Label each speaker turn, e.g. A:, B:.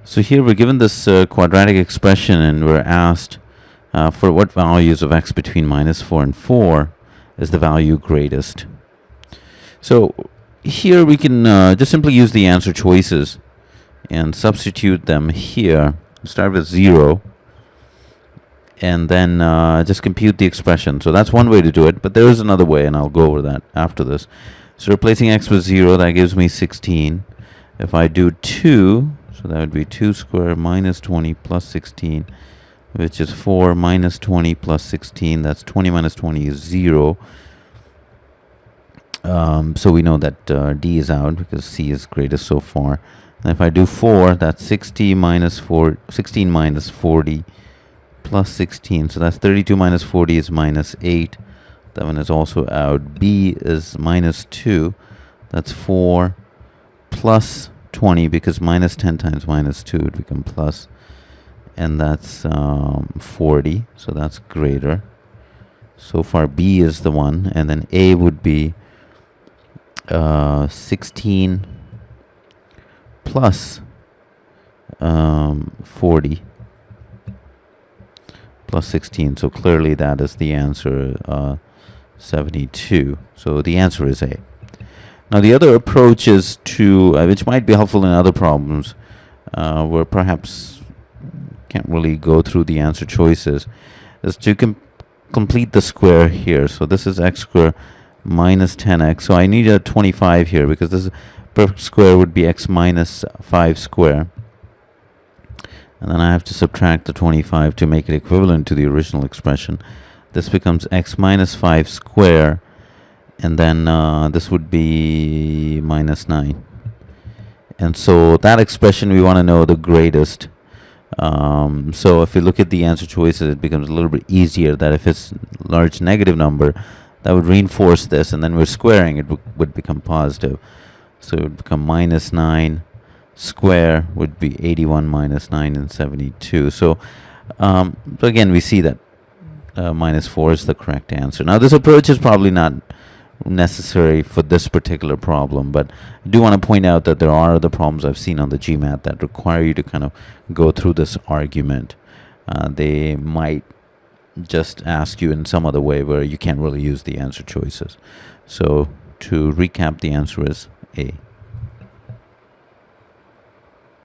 A: So here we're given this quadratic expression, and we're asked for what values of x between -4 and 4 is the value greatest. So here we can just simply use the answer choices and substitute them here. Start with 0 and then just compute the expression. So that's one way to do it, but there is another way, and I'll go over that after this. So replacing x with 0, that gives me 16. If I do 2, so that would be 2 squared minus 20 plus 16, which is 4 minus 20 plus 16. That's 20 minus 20 is 0. So we know that D is out because C is greatest so far. And if I do 4, that's 16 minus 40 plus 16. So that's 32 minus 40 is minus 8. That one is also out. B is minus 2. That's 4 plus 20, because minus 10 times minus 2 would become plus. And that's 40. So that's greater. So far B is the one. And then A would be 16 plus 40 plus 16. So clearly that is the answer, 72. So the answer is A. Now the other approach is to, which might be helpful in other problems, where perhaps can't really go through the answer choices, is to complete the square here. So this is x squared minus 10x. So I need a 25 here, because this perfect square would be x minus 5 square. And then I have to subtract the 25 to make it equivalent to the original expression. This becomes x minus 5 square, and then this would be minus 9. And so that expression, we want to know the greatest. So if you look at the answer choices, it becomes a little bit easier that if it's a large negative number, that would reinforce this, and then we're squaring, it would become positive. So it would become minus 9 square would be 81 minus 9 and 72. So again, we see that minus 4 is the correct answer. Now this approach is probably not necessary for this particular problem, but I do want to point out that there are other problems I've seen on the GMAT that require you to kind of go through this argument. They might just ask you in some other way where you can't really use the answer choices. So to recap, the answer is A.